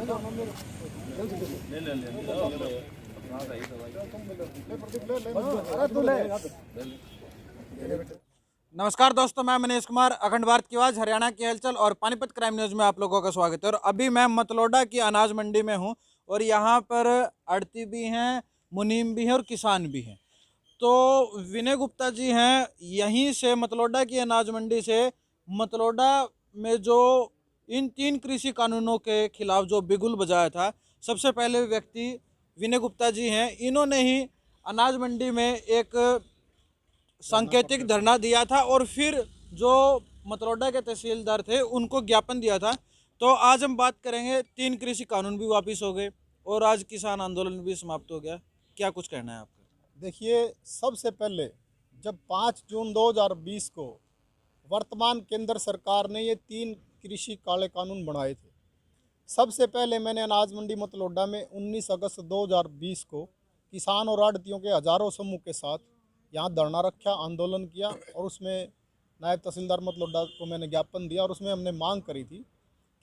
नमस्कार दोस्तों, मैं मनीष कुमार, अखंड भारत की आवाज़, हरियाणा की हलचल और पानीपत क्राइम न्यूज़ में आप लोगों का स्वागत है। और अभी मैं मतलोडा की अनाज मंडी में हूं और यहां पर आड़ती भी हैं, मुनीम भी हैं और किसान भी हैं। तो विनय गुप्ता जी हैं यहीं से, मतलोडा की अनाज मंडी से। मतलोडा में जो इन 3 कृषि कानूनों के खिलाफ जो बिगुल बजाया था, सबसे पहले व्यक्ति विनय गुप्ता जी हैं। इन्होंने ही अनाज मंडी में एक सांकेतिक धरना दिया था और फिर जो मतलोडा के तहसीलदार थे उनको ज्ञापन दिया था। तो आज हम बात करेंगे, 3 कृषि कानून भी वापस हो गए और आज किसान आंदोलन भी समाप्त हो गया। क्या कुछ कहना है आपका? देखिए, सबसे पहले जब 5 जून 2020 को वर्तमान केंद्र सरकार ने ये 3 कृषि काले कानून बनाए थे, सबसे पहले मैंने अनाज मंडी मतलोडा में 19 अगस्त 2020 को किसान और आढ़तियों के हजारों समूह के साथ यहाँ धरना रखा, आंदोलन किया और उसमें नायब तहसीलदार मतलोडा को मैंने ज्ञापन दिया और उसमें हमने मांग करी थी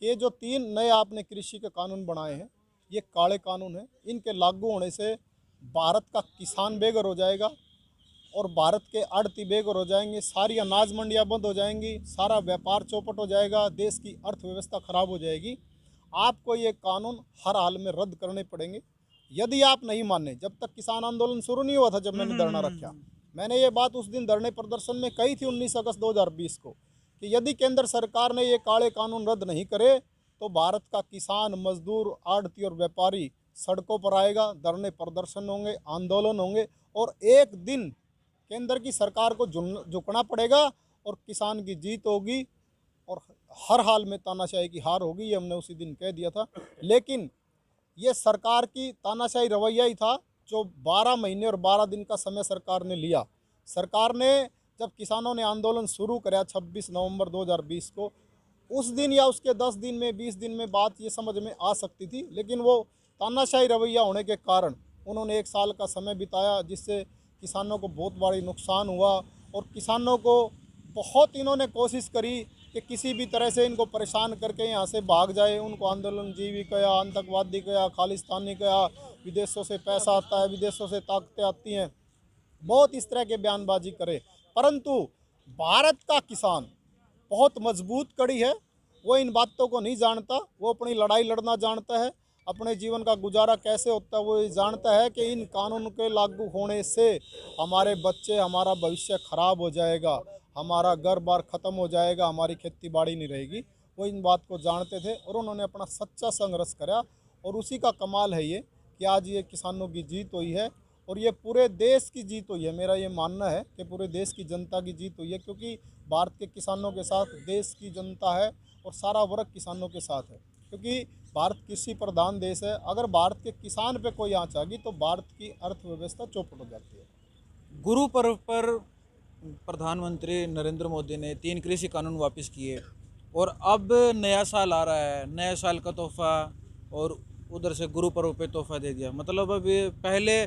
कि ये जो 3 नए आपने कृषि के कानून बनाए हैं, ये काले कानून हैं। इनके लागू होने से भारत का किसान बेघर हो जाएगा और भारत के आड़ती बेघर हो जाएंगे, सारी अनाज मंडियाँ बंद हो जाएंगी, सारा व्यापार चौपट हो जाएगा, देश की अर्थव्यवस्था खराब हो जाएगी। आपको ये कानून हर हाल में रद्द करने पड़ेंगे। यदि आप नहीं माने, जब तक किसान आंदोलन शुरू नहीं हुआ था, जब मैंने धरना रखा, मैंने ये बात उस दिन धरने प्रदर्शन में कही थी 19 अगस्त 2020 को कि यदि केंद्र सरकार ने ये काले कानून रद्द नहीं करे तो भारत का किसान, मजदूर, आड़ती और व्यापारी सड़कों पर आएगा, धरने प्रदर्शन होंगे, आंदोलन होंगे और एक दिन केंद्र की सरकार को झुकना पड़ेगा और किसान की जीत होगी और हर हाल में तानाशाही की हार होगी। ये हमने उसी दिन कह दिया था। लेकिन ये सरकार की तानाशाही रवैया ही था जो 12 महीने और 12 दिन का समय सरकार ने लिया। सरकार ने जब किसानों ने आंदोलन शुरू कराया 26 नवंबर 2020 को, उस दिन या उसके 10 दिन में, 20 दिन में बात ये समझ में आ सकती थी, लेकिन वो तानाशाही रवैया होने के कारण उन्होंने 1 साल का समय बिताया, जिससे किसानों को बहुत बड़ी नुकसान हुआ और किसानों को बहुत इन्होंने कोशिश करी कि किसी भी तरह से इनको परेशान करके यहाँ से भाग जाए। उनको आंदोलनजीवी कहा, आतंकवादी कहा, खालिस्तानी कहा, विदेशों से पैसा आता है, विदेशों से ताकतें आती हैं, बहुत इस तरह के बयानबाजी करे। परंतु भारत का किसान बहुत मजबूत कड़ी है, वो इन बातों को नहीं जानता। वो अपनी लड़ाई लड़ना जानता है, अपने जीवन का गुजारा कैसे होता है वो ये जानता है कि इन कानून के लागू होने से हमारे बच्चे, हमारा भविष्य खराब हो जाएगा, हमारा घर बार ख़त्म हो जाएगा, हमारी खेती बाड़ी नहीं रहेगी। वो इन बात को जानते थे और उन्होंने अपना सच्चा संघर्ष करा और उसी का कमाल है ये कि आज ये किसानों की जीत हुई है और ये पूरे देश की जीत हुई है। मेरा ये मानना है कि पूरे देश की जनता की जीत हुई है, क्योंकि भारत के किसानों के साथ देश की जनता है और सारा वर्ग किसानों के साथ है, क्योंकि भारत कृषि प्रधान देश है। अगर भारत के किसान पे कोई आँच आ गई तो भारत की अर्थव्यवस्था चौपट हो जाती है। गुरु पर्व पर प्रधानमंत्री नरेंद्र मोदी ने 3 कृषि कानून वापस किए और अब नया साल आ रहा है, नया साल का तोहफा और उधर से गुरु पर्व पे तोहफा दे दिया। मतलब अब पहले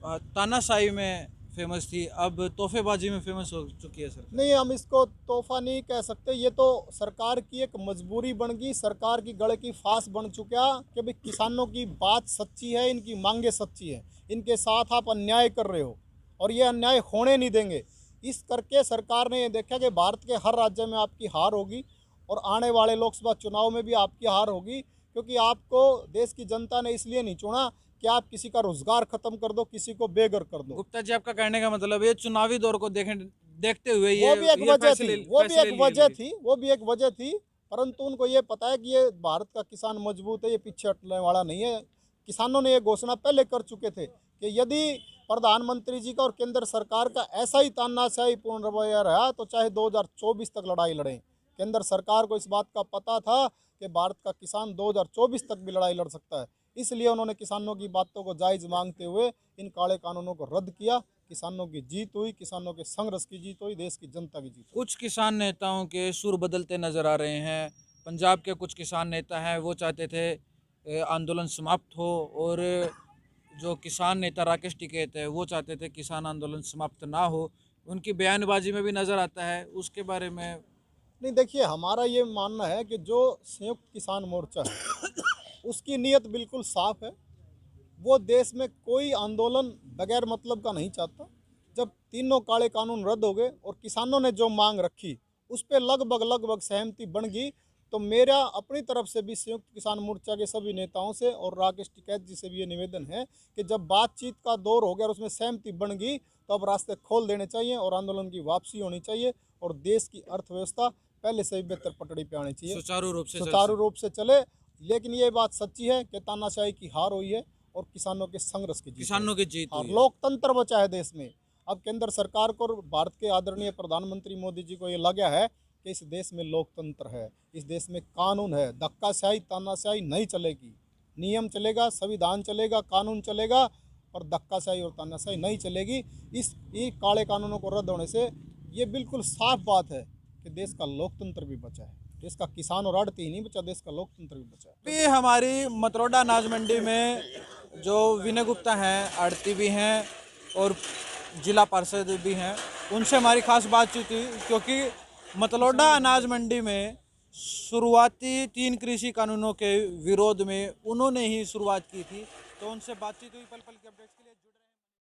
तानाशाही में फेमस थी, अब तोहफेबाजी में फेमस हो चुकी है सर। नहीं, हम इसको तोहफा नहीं कह सकते, ये तो सरकार की एक मजबूरी बन गई, सरकार की गले की फांस बन चुका कि भाई किसानों की बात सच्ची है, इनकी मांगे सच्ची है, इनके साथ आप अन्याय कर रहे हो और ये अन्याय होने नहीं देंगे। इस करके सरकार ने ये देखा कि भारत के हर राज्य में आपकी हार होगी और आने वाले लोकसभा चुनाव में भी आपकी हार होगी, क्योंकि आपको देश की जनता ने इसलिए नहीं चुना कि आप किसी का रोजगार खत्म कर दो, किसी को बेघर कर दो। गुप्ता जी, आपका कहने का मतलब ये चुनावी दौर को देखते हुए वो भी एक वजह थी, परंतु उनको ये पता है कि ये भारत का किसान मजबूत है, ये पीछे हटने वाला नहीं है। किसानों ने ये घोषणा पहले कर चुके थे कि यदि प्रधानमंत्री जी का और केंद्र सरकार का ऐसा ही तानाशाही पूर्ण रवैया रहा तो चाहे 2024 तक लड़ाई लड़ें। केंद्र सरकार को इस बात का पता था कि भारत का किसान 2024 तक भी लड़ाई लड़ सकता है, इसलिए उन्होंने किसानों की बातों को जायज़ मांगते हुए इन काले कानूनों को रद्द किया। किसानों की जीत हुई, किसानों के संघर्ष की जीत हुई, देश की जनता की जीत हुई। कुछ किसान नेताओं के सुर बदलते नजर आ रहे हैं। पंजाब के कुछ किसान नेता हैं, वो चाहते थे आंदोलन समाप्त हो, और जो किसान नेता राकेश टिकैत है वो चाहते थे किसान आंदोलन समाप्त ना हो। उनकी बयानबाजी में भी नज़र आता है, उसके बारे में। नहीं, देखिए, हमारा ये मानना है कि जो संयुक्त किसान मोर्चा है उसकी नीयत बिल्कुल साफ है। वो देश में कोई आंदोलन बगैर मतलब का नहीं चाहता। जब तीनों काले कानून रद्द हो गए और किसानों ने जो मांग रखी उस पर लगभग सहमति बन गई, तो मेरा अपनी तरफ से भी संयुक्त किसान मोर्चा के सभी नेताओं से और राकेश टिकैत जी से भी ये निवेदन है कि जब बातचीत का दौर हो गया और उसमें सहमति बन गई तो अब रास्ते खोल देने चाहिए और आंदोलन की वापसी होनी चाहिए और देश की अर्थव्यवस्था पहले से भी बेहतर पटड़ी पे आनी चाहिए, सुचारू रूप से चले। लेकिन ये बात सच्ची है कि तानाशाही की हार हुई है और किसानों के संघर्ष की जीत हुई है। लोकतंत्र बचा है देश में। अब केंद्र सरकार को और भारत के आदरणीय प्रधानमंत्री मोदी जी को ये लगा है कि इस देश में लोकतंत्र है, इस देश में कानून है, धक्काशाही तानाशाही नहीं चलेगी। नियम चलेगा, संविधान चलेगा, कानून चलेगा, पर धक्काशाही और तानाशाही नहीं चलेगी। ये काले कानूनों को रद्द होने से ये बिल्कुल साफ बात है कि देश का लोकतंत्र भी बचा है, देश का किसान और आड़ती ही नहीं बचा, देश का लोकतंत्र भी बचा है। अभी हमारी मतलोडा अनाज मंडी में जो विनय गुप्ता हैं, आड़ती भी हैं और जिला पार्षद भी हैं, उनसे हमारी खास बातचीत हुई, क्योंकि मतलोडा अनाज मंडी में शुरुआती 3 कृषि कानूनों के विरोध में उन्होंने ही शुरुआत की थी। तो उनसे बातचीत हुई। पल पल के अपडेट्स के लिए